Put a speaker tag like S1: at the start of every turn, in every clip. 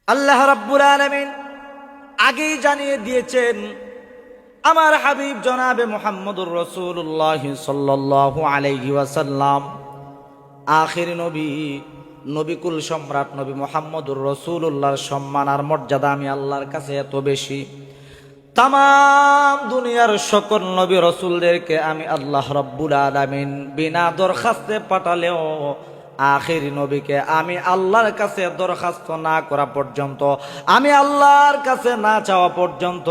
S1: আল্লাহ রাব্বুল আলামিন আগেই জানিয়ে দিয়েছেন আমার হাবিব জনাবে মুহাম্মদুর রাসূলুল্লাহ সাল্লাল্লাহু আলাইহি ওয়াসাল্লাম আখির নবী, নবিকুল সম্রাট নবী মুহাম্মদুর রাসূলুল্লাহর সম্মান আর মর্যাদা আমি আল্লাহর কাছে এত বেশি, তামাম দুনিয়ার সকল নবী রাসূলদেরকে আমি আল্লাহ রাব্বুল আলামিন বিনা দরখাস্তে পাঠালেও আখির নবীকে আমি আল্লাহর কাছে দরখাস্ত না করা পর্যন্ত, আমি আল্লাহর কাছে না চাওয়া পর্যন্ত,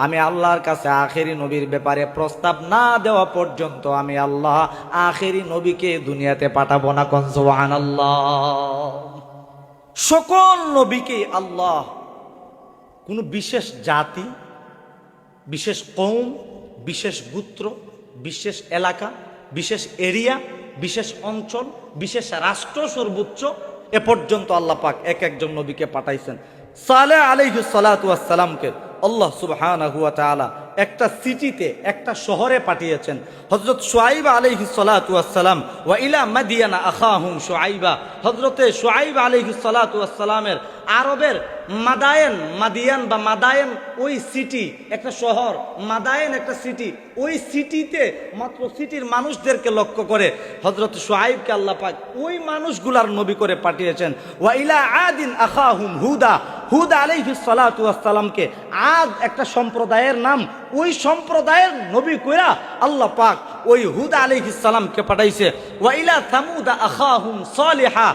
S1: আমি আল্লাহর কাছে আখির নবীর ব্যাপারে প্রস্তাব না দেওয়া পর্যন্ত আমি আল্লাহ আখির নবীকে দুনিয়াতে পাঠাবো না। কোন সুবহানাল্লাহ। সকল নবীকে আল্লাহ কোনো বিশেষ জাতি, বিশেষ কওম, বিশেষ গোত্র, বিশেষ এলাকা, বিশেষ এরিয়া, বিশেষ অঞ্চল, বিশেষ রাষ্ট্র সর্বোচ্চ এ পর্যন্ত আল্লাহ পাক এক একজন নবীকে পাঠাইছেন। সালেহ আলাইহিস সালাতু ওয়াস সালামকে আল্লাহ সুবহানাহু ওয়া তাআলা একটা সিটিতে, একটা শহরে পাঠিয়েছেন। হযরত শুআইব আলাইহিস সালাতু ওয়াস সালাম ওয়া ইলা মাদিয়ানা আখাহুম শুআইবা, হযরতে শুআইব আলাইহিস সালাতু ওয়াস সালামের আরবের মাদায়েন, মাদিয়ান বা মাদায়েন ওই সিটি একটা শহর, মাদায়েন একটা সিটি, ওই সিটিতে মাত্র সিটির মানুষদেরকে লক্ষ্য করে হযরত শুআইবকে আল্লাহ পাক ওই মানুষগুলার নবী করে পাঠিয়েছেন। ওয়া ইলা আদিন আখাহুম হুদা, হুদ আলাইহিস সালাতু ওয়াস সালামকে আদ একটা সম্প্রদায়ের নাম, ওই সম্প্রদায়ের নবী কইরা আল্লাহ পাক ওই হুদ আলাইহিস সালামকে পাঠাইছে। ওয়া ইলা সামুদ আখাহুম সালিহা,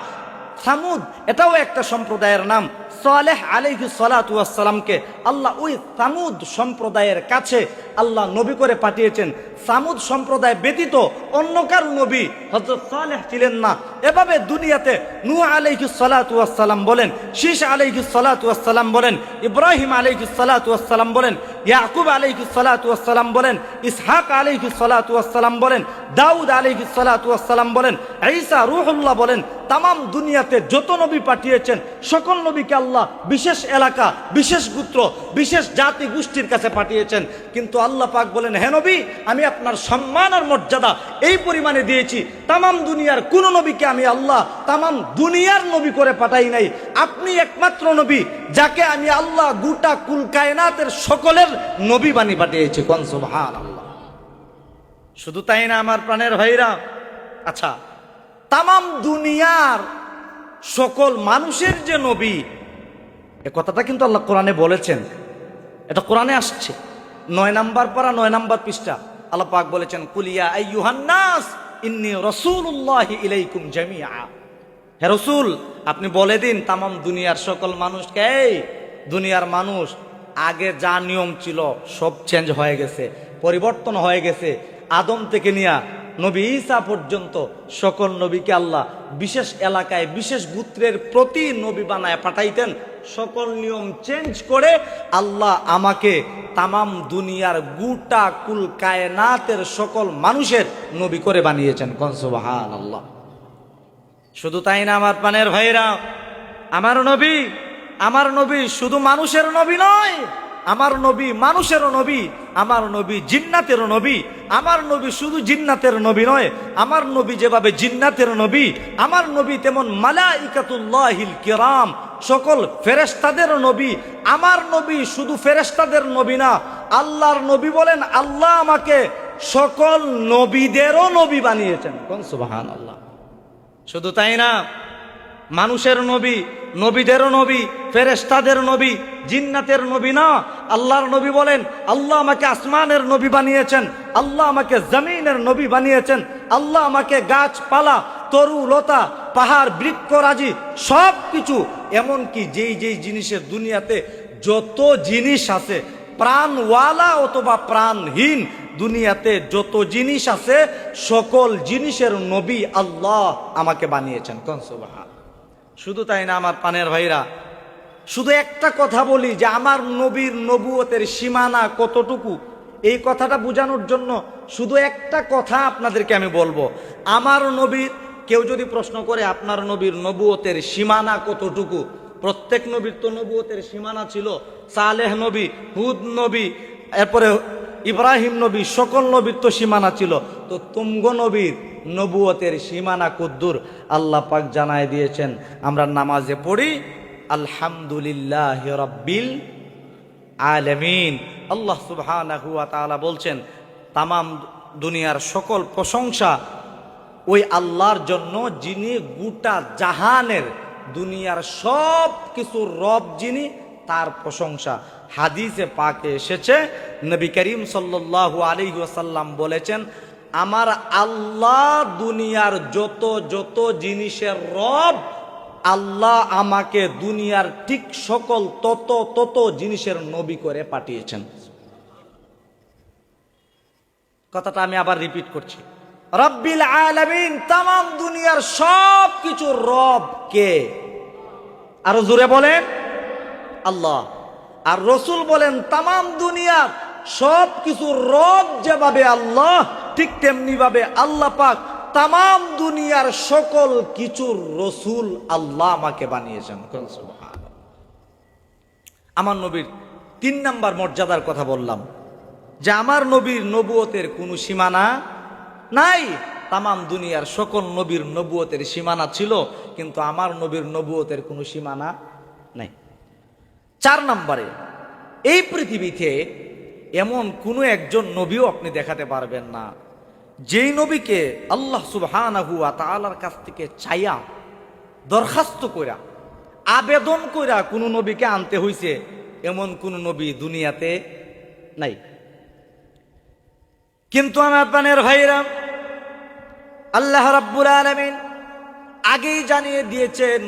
S1: সামুদ এটাও একটা সম্প্রদায়ের নাম, সালেহ আলাইহিস সালাতু ওয়াস সালামকে আল্লাহ ওই সামুদ সম্প্রদায়ের কাছে আল্লাহ নবী করে পাঠিয়েছেন। সামুদ সম্প্রদায় ব্যতীত অন্য কার নবী হযরত সালেহ ছিলেন না। এভাবে দুনিয়াতে নূহ আলাইহিস সালাতু ওয়াস সালাম বলেন, শীশ আলাইহিস সালাতু ওয়াস সালাম বলেন, ইব্রাহিম আলাইহিস সালাতু ওয়াস সালাম বলেন, ইয়াকুব আলাইহিস সালাতু ওয়াস সালাম বলেন, ইসহাক আলাইহিস সালাতু ওয়াস সালাম বলেন, দাউদ আলাইহিস সালাতু ওয়াস সালাম বলেন, ঈসা রূহুল্লাহ বলেন, তামাম দুনিয়াতে যত নবী পাঠিয়েছেন সকল নবীকে আল্লাহ বিশেষ এলাকা, বিশেষ গোত্র, বিশেষ জাতি গোষ্ঠীর কাছে পাঠিয়েছেন। কিন্তু আল্লাহ পাক বলেন, হে নবী, আমি আপনার সম্মান আর মর্যাদা এই পরিমাণে দিয়েছি, তামাম দুনিয়ার কোন নবীকে আমি আল্লাহ তামাম দুনিয়ার নবী করে পাঠাই নাই। আপনি একমাত্র নবী যাকে আমি আল্লাহ গোটা কুল কায়নাতের সকলের নবী বানি পাঠিয়েছি। কোন সুবহানাল্লাহ। শুধু তাই না আমার প্রাণের ভাইরা, আচ্ছা তামাম দুনিয়ার সকল মানুষের যে নবী, এ কথাটা কিন্তু আল্লাহ কোরআনে বলেছেন, এটা কোরআনে আসছে 9 নম্বর পারা 9 নম্বর পৃষ্ঠা। আল্লাহ পাক বলেছেন, কুলিয়া আইয়ুহান নাস ইন্নী রাসূলুল্লাহি ইলাইকুম জামিআ। হে রাসূল, আপনি বলে দিন তামাম দুনিয়ার সকল মানুষকে, এই দুনিয়ার মানুষ আগে যা নিয়ম ছিল সব চেঞ্জ হয়ে গেছে, পরিবর্তন হয়ে গেছে। আদম থেকে নিয়া নবী ঈসা পর্যন্ত সকল নবীকে আল্লাহ বিশেষ এলাকায়, বিশেষ গোত্রের প্রতি নবী বানায় পাঠাইতেন। সকল নিয়ম চেঞ্জ করে আল্লাহ আমাকে তামাম দুনিয়ার গোটা কুল কায়নাতের সকল মানুষের নবী করে বানিয়েছেন। কোন সুবহানাল্লাহ। শুধু তাই না আমার প্রাণের ভাইরা, আমার নবী শুধু মানুষের নবী নয়, আমার নবী মানুষেরও নবী, আমার নবী জিন্নাতেরও নবী। আমার নবী শুধু জিন্নাতের নবী নয়, আমার নবী যেভাবে জিন্নাতের নবী, আমার নবী তেমন মালাইকাতুল্লাহিল কিরাম সকল ফেরেশতাদের নবী। আমার নবী শুধু ফেরেশতাদের নবী না, আল্লাহর নবী বলেন আল্লাহ আমাকে সকল নবীদেরও নবী বানিয়েছেন। কোন সুবহানাল্লাহ। শুধু তাই না, মানুষের নবী, নবীদেরও নবী, ফেরেশতাদের নবী, জিন্নাতের নবী না, আল্লাহর নবী বলেন আল্লাহ আমাকে আসমানের নবী বানিয়েছেন, আল্লাহ আমাকে জমিনের নবী বানিয়েছেন, আল্লাহ আমাকে গাছপালা, তরু লতা, পাহাড়, বৃক্ষরাজি সব কিছু, এমনকি যেই যেই জিনিসের দুনিয়াতে যত জিনিস আছে, প্রাণওয়ালা অথবা প্রাণহীন দুনিয়াতে যত জিনিস আছে সকল জিনিসের নবী আল্লাহ আমাকে বানিয়েছেন। কোন সুবহান। শুধু তাই না আমার প্রাণের ভাইরা, শুধু একটা কথা বলি যে আমার নবীর নবুয়তের সীমানা কতটুকু, এই কথাটা বোঝানোর জন্য শুধু একটা কথা আপনাদেরকে আমি বলবো। আমার নবীর, কেউ যদি প্রশ্ন করে আপনার নবীর নবুয়তের সীমানা কতটুকু, প্রত্যেক নবীর তো নবুয়তের সীমানা ছিল। সালেহ নবী, হুদ নবী, এরপরে ইব্রাহিম নবী, সকল নবীর তো সীমানা ছিল। তো তুমগ নবীর নবুয়তের সীমানা কদ্দুর আল্লাহ পাক জানায় দিয়েছেন। আমরা নামাজে পড়ি আলহামদুলিল্লাহি রাব্বিল আলামিন। আল্লাহ সুবহানাহু ওয়া তাআলা বলছেন তামাম দুনিয়ার সকল প্রশংসা ওই আল্লাহর জন্য যিনি গোটা জাহানের দুনিয়ার সব কিছুর রব, যিনি, তার প্রশংসা। হাদিসে পাকে এসেছে নবী করিম সাল্লাল্লাহু আলাইহি ওয়াসাল্লাম বলেছেন, আমার আল্লাহ দুনিয়ার যত যত জিনিসের রব, আল্লাহ আমাকে দুনিয়ার ঠিক সকল তত তত জিনিসের নবী করে পাঠিয়েছেন। কথাটা আমি আবার রিপিট করছি, রব্বিল আলামিন, তামাম দুনিয়ার সব কিছুর রব কে? আরো জোরে বলেন আল্লাহ। আর রসুল বলেন তামাম দুনিয়ার সব কিছুর রব যেভাবে আল্লাহ, ঠিক তেমনি ভাবে আল্লাহ পাক তামাম দুনিয়ার সকল কিছুর রসুল আল্লাহ আমাকে বানিয়েছেন। আমার নবীর 3 নাম্বার মর্যাদার কথা বললাম, যে আমার নবীর নবুয়তের কোনো সীমানা নাই। তামাম দুনিয়ার সকল নবীর নবুয়তের সীমানা ছিল, কিন্তু আমার নবীর নবুয়তের কোনো সীমানা নাই। 4 নম্বরে, এই পৃথিবীতে এমন কোনো একজন নবীও আপনি দেখাতে পারবেন না যেই নবীকে আল্লাহ সুবহানাহু ওয়া তাআলার কাছ থেকে চাইয়া, দরখাস্ত কইরা, আবেদন কইরা কোনো নবীকে আনতে হইছে, এমন কোন নবী দুনিয়াতে নাই। কিন্তু আমার প্রাণের ভাইরা, আল্লাহ রাব্বুল আলামিন আগেই জানিয়ে দিয়েছেন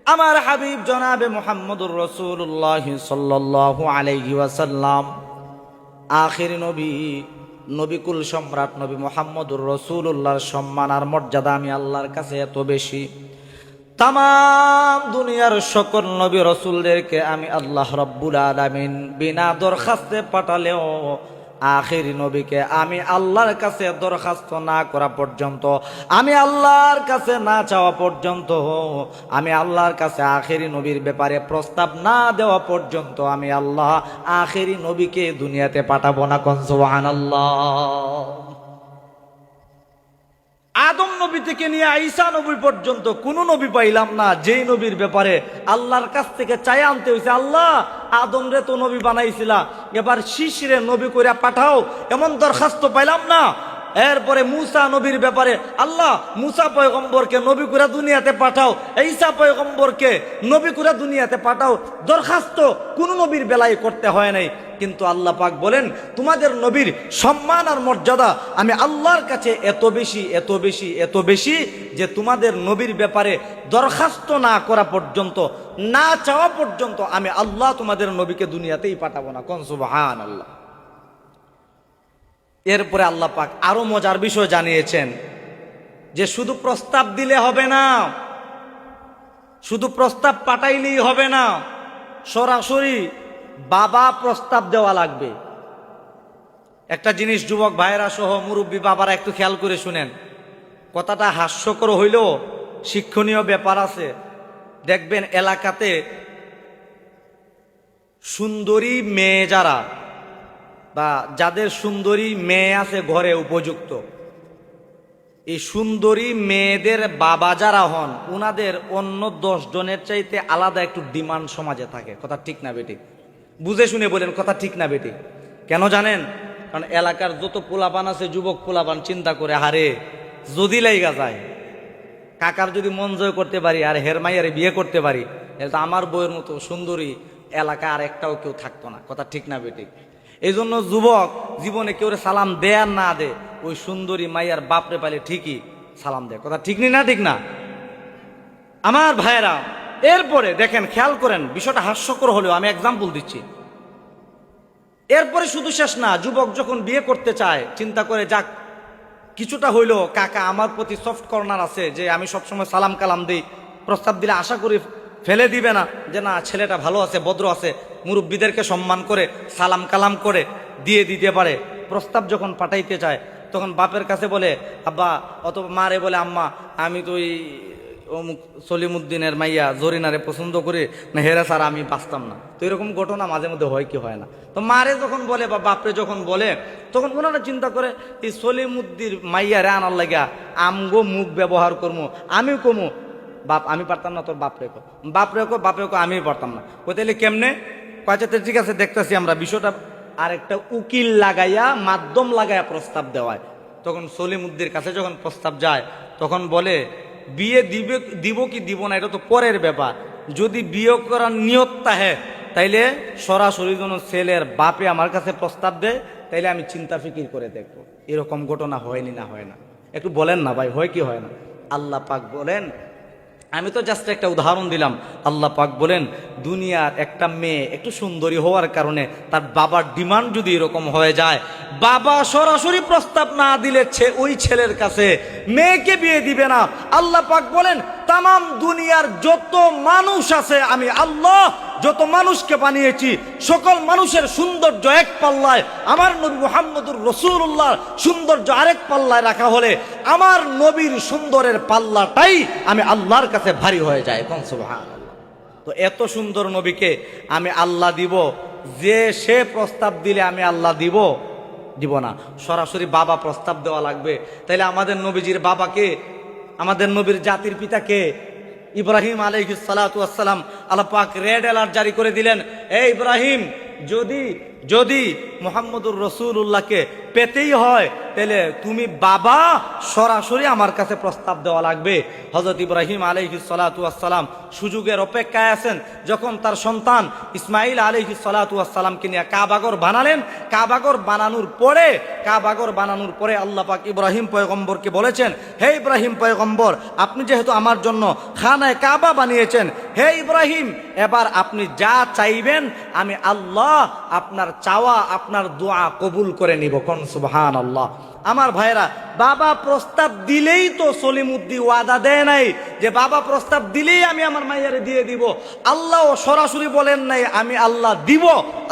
S1: আমার হাবিব জনাবে মুহাম্মদুর রাসূলুল্লাহ সাল্লাল্লাহু আলাইহি ওয়াসাল্লাম আখির নবী, নবিকুল সম্রাট নবী মুহাম্মদুর রাসূলুল্লাহর সম্মান আর মর্যাদা আমি আল্লাহর কাছে এত বেশি, তামাম দুনিয়ার সকল নবী রাসূলদেরকে আমি আল্লাহ রাব্বুল আলামিন বিনা দরখাস্তে পাঠালেও আখির নবীকে আমি আল্লাহর কাছে দরখাস্ত না করা পর্যন্ত, আমি আল্লাহর কাছে না চাওয়া পর্যন্ত, আমি আল্লাহর কাছে আখিরি নবীর ব্যাপারে প্রস্তাব না দেওয়া পর্যন্ত আমি আল্লাহ আখিরি নবীকে দুনিয়াতে পাঠাবো না। কোন সুবহানাল্লাহ। আদম নবী থেকে নিয়ে ঈসা নবী পর্যন্ত কোন নবী পাইলাম না যেই নবীর ব্যাপারে আল্লাহর কাছ থেকে চাই আনতে হয়েছে, আল্লাহ আদম রে তো নবী বানাইছিলা, এবার শিশিরে নবী কইরা পাঠাও, এমন দরখাস্ত পাইলাম না। এরপরে মুসা নবীর ব্যাপারে, আল্লাহ মুসা পয়গম্বরকে নবী কইরা দুনিয়াতে পাঠাও, ঈসা পয়গম্বরকে নবী কইরা দুনিয়াতে পাঠাও, দরখাস্ত কোন নবীর বেলায় করতে হয় নাই। কিন্তু আল্লাহ পাক বলেন তোমাদের নবীর সম্মান আর মর্যাদা আমি আল্লাহর কাছে এত বেশি এত বেশি এত বেশি যে তোমাদের নবীর ব্যাপারে দরখাস্ত না করা পর্যন্ত, না চাওয়া পর্যন্ত আমি আল্লাহ তোমাদের নবীকে দুনিয়াতেই পাঠাবো না। কোন সুবহানাল্লাহ। এরপরে আল্লাহ পাক আরো মজার বিষয় জানিয়েছেন যে শুধু প্রস্তাব দিলে হবে না, শুধু প্রস্তাব পাঠাইলেই হবে না, সরাসরি বাবা প্রস্তাব দেওয়া লাগবে। একটা জিনিস যুবক ভাইরা সহ মুরব্বী বাবারা একটু খেয়াল করে শুনেন, কথাটা হাস্যকর হইলেও শিক্ষণীয় ব্যাপার আছে। দেখবেন এলাকাতে সুন্দরী মেয়ে যারা, বা যাদের সুন্দরী মেয়ে আছে ঘরে উপযুক্ত, এই সুন্দরী মেয়েদের বাবা যারা হন উনাদের অন্য 10 জনের চাইতে আলাদা একটু ডিমান্ড সমাজে থাকে। কথা ঠিক না বেটি? বুঝে শুনে বলেন, কথা ঠিক না বেটি? কেন জানেন? কারণ এলাকার যত পোলাপান আছে, যুবক পোলাপান চিন্তা করে, হারে যদি লাইগা যায়, কাকার যদি মন জয় করতে পারি আর হের মাইয়ারে বিয়ে করতে পারি, তাহলে তো আমার বইয়ের মতো সুন্দরী এলাকা আর একটাও কেউ থাকতো না। কথা ঠিক না বেটি? এই জন্য যুবক জীবনে কেউ সালাম দেয় আর না দে, ওই সুন্দরী মাইয়ার বাপরে পালে ঠিকই সালাম দেয়। কথা ঠিক না? ঠিক না আমার ভাইয়েরা? এরপরে দেখেন, খেয়াল করেন, বিষয়টা হাস্যকর হলেও আমি এক্সাম্পল দিচ্ছি। এরপরে শুধু শেষ না, যুবক যখন বিয়ে করতে চায় চিন্তা করে, যাক কিছুটা হইলো কাকা আমার প্রতি সফট কর্নার আছে, যে আমি সবসময় সালাম কালাম দিই, প্রস্তাব দিলে আশা করি ফেলে দিবে না, যে না ছেলেটা ভালো আছে, ভদ্র আছে, মুরব্বীদেরকে সম্মান করে সালাম কালাম করে দিয়ে দিতে পারে। প্রস্তাব যখন পাঠাইতে চায় তখন বাপের কাছে বলে আব্বা, অথবা মারে বলে আম্মা, আমি তো ওই অমুক সলিমুদ্দিনের মাইয়া জরিনারে পছন্দ করি না, হেরা স্যার আমি বাঁচতাম না। তো এরকম ঘটনা মাঝে মধ্যে হয় কি হয় না? তো মারে যখন বলে বা বাপরে যখন বলে, তখন ওনারা চিন্তা করে এই সলিমুদ্দির মাইয়া রে আনার লাগা আমগো মুখ ব্যবহার করবো, আমি কমু বাপ আমি পারতাম না, তোর বাপ রেখো, বাপ রেখো, বাপ রেখো, আমি পারতাম না। কই তাহলে কেমনে? কয়েছে ঠিক আছে দেখতেছি আমরা বিষয়টা। আর একটা উকিল লাগাইয়া, মাধ্যম লাগাইয়া প্রস্তাব দেওয়ায়। তখন সলিমুদ্দির কাছে যখন প্রস্তাব যায়, তখন বলে বিয়ে দিব কি দিব না এটা তো পরের ব্যাপার, যদি বিয়ে করার নিয়ত তাহে তাইলে সরাসরি যেন ছেলের বাপে আমার কাছে প্রস্তাব দেয়, তাইলে আমি চিন্তা ফিকির করে দেখবো। এরকম ঘটনা হয়নি না হয় না? একটু বলেন না ভাই, হয় কি হয় না? আল্লাহ পাক বলেন, আমি তো জাস্ট একটা উদাহরণ দিলাম। আল্লাহ পাক বলেন দুনিয়ার একটা মেয়ে একটু সুন্দরী হওয়ার কারণে তার বাবার ডিমান্ড যদি এরকম হয়ে যায়, বাবা সরাসরি প্রস্তাব না দিলে ওই ছেলের কাছে মেয়েকে বিয়ে দিবে না। আল্লাহ পাক বলেন তামাম দুনিয়ার যত মানুষ আছে আমি আল্লাহ যত মানুষকে বানিয়েছি, সকল মানুষের সৌন্দর্য এক পাল্লায়, আমার নবী মুহাম্মদুর রাসূলুল্লাহ সৌন্দর্য আরেক পাল্লায় রাখা হলে আমার নবীর সুন্দরের পাল্লাটাই আমি আল্লাহর কাছে ভারী হয়ে যায়। সুবহানাল্লাহ। তো এত সুন্দর নবীকে আমি আল্লাহ দিব, যে সে প্রস্তাব দিলে আমি আল্লাহ দিব না, সরাসরি বাবা প্রস্তাব দেওয়া লাগবে। তাইলে আমাদের নবীজির বাবাকে, আমাদের নবীর জাতির পিতাকে ইব্রাহিম আলাইহিস সালাতু ওয়াস সালাম আল্লাহ পাক রেড অ্যালার্ট জারি করে দিলেন, এই ইব্রাহিম যদি মুহাম্মদুর রাসূলুল্লাহকে পেতেই হয় তাহলে তুমি বাবা সরাসরি আমার কাছে প্রস্তাব দেওয়া লাগবে। হযরত ইব্রাহিম আলাইহিস সালাতু ওয়াস সালাম সুযোগের অপেক্ষায় আছেন। যখন তার সন্তান ইসমাইল আলাইহিস সালাতু ওয়াস সালামকে নিয়ে কাবাগর বানালেন, কাবাগর বানানোর পরে আল্লাহ পাক ইব্রাহিম পয়গম্বরকে বলেছেন, হে ইব্রাহিম পয়গম্বর, আপনি যেহেতু আমার জন্য খানায় কাবা বানিয়েছেন, হে ইব্রাহিম এবার আপনি যা চাইবেন আমি আল্লাহ আপনার চাওয়া, আপনার দোয়া কবুল করে নিব। কোন সুবহানাল্লাহ। আমার ভাইরা, বাবা প্রস্তাব দিলেই তো সলিমুদ্দি ওয়াদা দেয় নাই যে বাবা প্রস্তাব দিলেই আমি আমার মাইয়ারে দিয়ে দিব। আল্লাহ সরাসরি বলেন নাই আমি আল্লাহ দিব,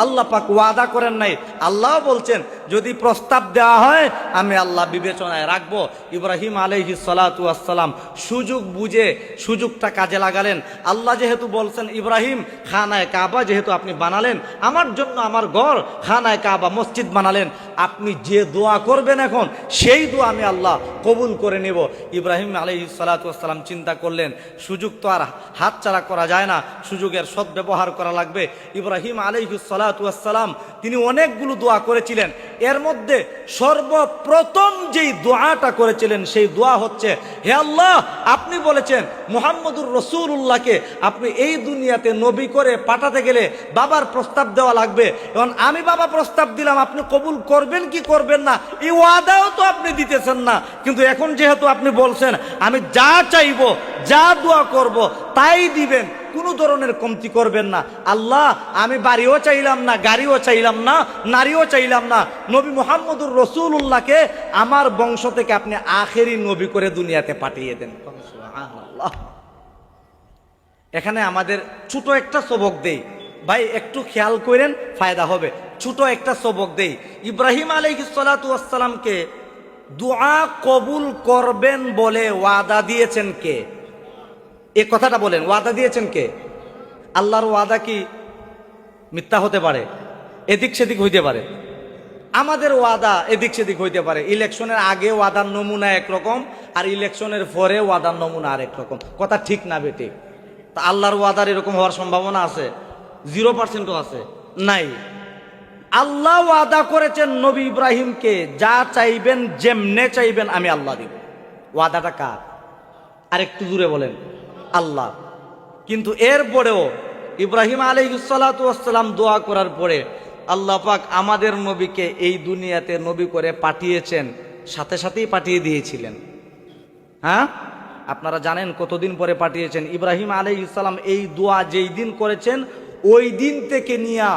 S1: আল্লাহ পাক ওয়াদা করেন নাই। আল্লাহ বলছেন যদি প্রস্তাব দেওয়া হয় আমি আল্লাহ বিবেচনায় রাখবো। ইব্রাহিম আলাইহিস সালাতু ওয়াস সালাম সুযোগ বুঝে সুযোগটা কাজে লাগালেন। আল্লাহ যেহেতু বলছেন ইব্রাহিম খানায় কাবা যেহেতু আপনি বানালেন, আমার জন্য আমার ঘর খানায় কাবা মসজিদ বানালেন, আপনি যে দোয়া করবেন এখন সেই দোয়া আমি আল্লাহ কবুল করে নেব। ইব্রাহিম আলাইহিস সালাতু ওয়াস সালাম চিন্তা করলেন সুযোগ তো আর হাতছাড়া করা যায় না, সুযোগের সদ্ব্যবহার করা লাগবে। ইব্রাহিম আলাইহিস সালাতু ওয়াস সালাম তিনি অনেকগুলো দোয়া করেছিলেন, এর মধ্যে সর্বপ্রথম যেই দোয়াটা করেছিলেন সেই দোয়া হচ্ছে, হে আল্লাহ আপনি বলেছেন মুহাম্মদুর রাসূলুল্লাহকে আপনি এই দুনিয়াতে নবী করে পাঠাতে গেলে বাবার প্রস্তাব দেওয়া লাগবে। এখন আমি বাবা প্রস্তাব দিলাম, আপনি কবুল করবেন কি করবেন না এই ওয়াদাও তো আপনি দিতেছেন না, কিন্তু এখন যেহেতু আপনি বলছেন আমি যা চাইবো যা দোয়া করব তাই দিবেন, কোনো ধরনের কমতি করবেন না। আল্লাহ আমি বাড়িও চাইলাম না, গাড়িও চাইলাম না, নারীও চাইলাম না, নবী মুহাম্মদুর রাসূলুল্লাহকে আমার বংশ থেকে আপনি আখেরি নবী করে দুনিয়াতে পাঠিয়ে দেন। সুবহানাল্লাহ। এখানে আমাদের ছোট একটা সবক দেই ভাই, একটু খেয়াল করেন ফায়দা হবে। ছোট একটা সবক দেই। ইব্রাহিম আলাইহিস সালাতু ওয়াস সালামকে দোয়া কবুল করবেন বলে ওয়াদা দিয়েছেন কে? এই কথাটা বলেন, ওয়াদা দিয়েছেন কে? আল্লাহর ওয়াদা কি মিথ্যা হতে পারে? এদিক সেদিক হইতে পারে। আমাদের ওয়াদা এদিক সেদিক হইতে পারে। ইলেকশনের আগে ওয়াদার নমুনা একরকম, আর ইলেকশনের পরে ওয়াদার নমুনা আরেক রকম। কথা ঠিক না বেঠিক? তা আল্লাহর ওয়াদার এরকম হওয়ার সম্ভাবনা আছে? 0% আছে? নাই। আল্লাহ ওয়াদা করেছেন নবী ইব্রাহিমকে যা চাইবেন যেমনে চাইবেন আমি আল্লাহ দিব। ওয়াদাটা কার? আরেকটু জুড়ে বলেন, আল্লাহ। কিন্তু এরপরেও ইব্রাহিম আলাইহিস সালাতু ওয়াস সালাম দোয়া করার পরে আল্লাহ পাক আমাদের নবীকে এই দুনিয়াতে নবী করে পাঠিয়েছেন, সাথে সাথেই পাঠিয়ে দিয়েছিলেন। হ্যাঁ, আপনারা জানেন কতদিন পরে পাঠিয়েছেন? ইব্রাহিম আলাইহিস সালাম এই দোয়া যেই দিন করেছেন ওই দিন থেকে নিয়ে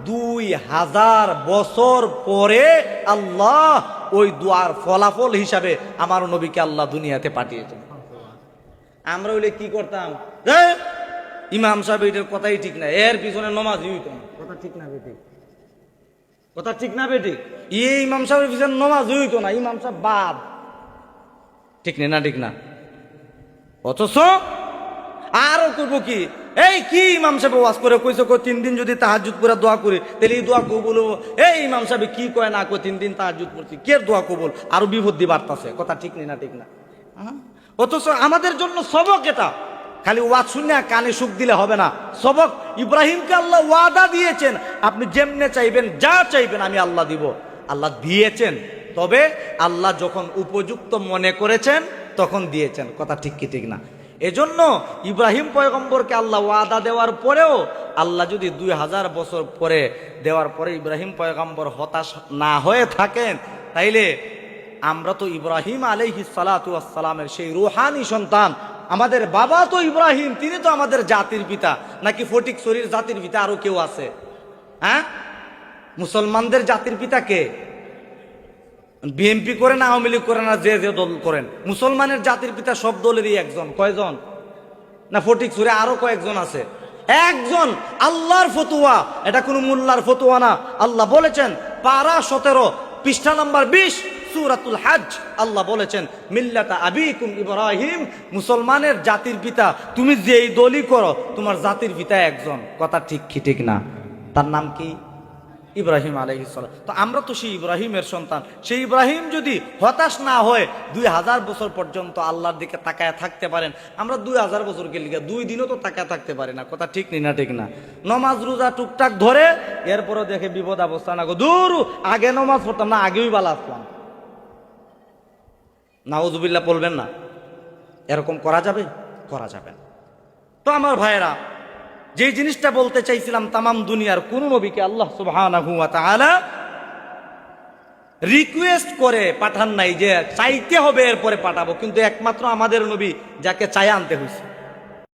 S1: 2000 বছর পরে আল্লাহ ওই দোয়ার ফলাফল হিসাবে আমার নবীকে আল্লাহ দুনিয়াতে পাঠিয়েছেন। আমরা হইলে কি করতাম? ইমাম সাহেব এটার কথাই ঠিক না, এর পিছনে নমাজই হইতো না। কথা ঠিক না বেঠিক? কথা ঠিক না বেঠিক? এই ইমাম সাহেবের পিছনে নমাজই হইতো না, ইমাম সাহেব বাদ। ঠিক না? ঠিক না? অথচ আরো করবো কি, এই কি ইমাম সাহেব ওয়াজ করে কইছো 3 দিন যদি তাহাজ্জুদ পুরা দোয়া করি তাহলে এই দোয়া কবুল হবো। এই ইমাম সাহেব কি কয় না কয় 3 দিন তাহাজ্জুদ পড়ছি, কে দোয়া কবুল? আরো বিপদ দিয়ে বাড়তাছে। কথা ঠিক না? ঠিক না? অথচ আমাদের জন্য সবক এটা। খালি ওয়াজ শুনে কানে সুখ দিলে হবে না, সবক। ইব্রাহিমকে আল্লাহ ওয়াদা দিয়েছেন, আপনি যেমনে চাইবেন, যা চাইবেন আমি আল্লাহ দিব। আল্লাহ দিয়েছেন, তবে আল্লাহ যখন উপযুক্ত মনে করেছেন তখন দিয়েছেন। কথা ঠিক কি ঠিক না? এজন্য ইব্রাহিম পয়গম্বরকে আল্লাহ ওয়াদা দেওয়ার পরেও আল্লাহ যদি 2000 বছর পরে দেওয়ার পরে ইব্রাহিম পয়গম্বর হতাশ না হয়ে থাকেন, তাইলে আমরা তো ইব্রাহিম আলাইহিস সালাতু ওয়াস সালামের সেই রুহানি সন্তান। আমাদের বাবা তো ইব্রাহিম, তিনি তো আমাদের জাতির পিতা। নাকি ফটিকছড়ির জাতির পিতা আরো কেউ আছে? হ্যাঁ, মুসলমানদের জাতির পিতা কে? বিএনপি করেন, আওয়ামী লীগ করেন, না যে যে দল করেন, মুসলমানের জাতির পিতা সব দলেরই একজন। কয়জন? না ফটিকছড়ি আরো কয়েকজন আছে? একজন। আল্লাহর ফতুয়া, এটা কোনো মোল্লার ফতুয়া না। আল্লাহ বলেছেন পারা 17 পৃষ্ঠা নাম্বার 20 সূরাতুল হজ, আল্লাহ বলেছেন মিল্লাতা আবিকুম ইব্রাহিম, মুসলমানের জাতির পিতা তুমি যেই দলই করো, তোমার জাতির পিতা একজন। কথা ঠিক কি ঠিক না? তার নাম কি? ইব্রাহিম আলাইহিস সালাম। তো আমরা তো সেই ইব্রাহিমের সন্তান। সেই ইব্রাহিম যদি হতাশ না হয় 2000 বছর পর্যন্ত আল্লাহর দিকে তাকায় থাকতে পারেন, আমরা 2000 বছরকে লিখে 2 দিনও তো তাকায় থাকতে পারি না। কথা ঠিক না ঠিক না? নমাজ রোজা টুকটাক ধরে, এরপরও দেখে বিপদ অবস্থা না গো, দূর আগে নমাজ পড়তাম না, আগেই বালা আসলাম। নাউজুবিল্লাহ বলবেন না? এরকম করা যাবে? করা যাবে না। তো আমার ভাইয়েরা, যে জিনিসটা বলতে চাইছিলাম, তামাম দুনিয়ার কোন নবীকে আল্লাহ সুবহানাহু ওয়া তাআলা রিকোয়েস্ট করে পাঠান নাই যে চাইতে হবে এরপরে পাঠাবো, কিন্তু একমাত্র আমাদের নবী যাকে চাই আনতে হয়েছে।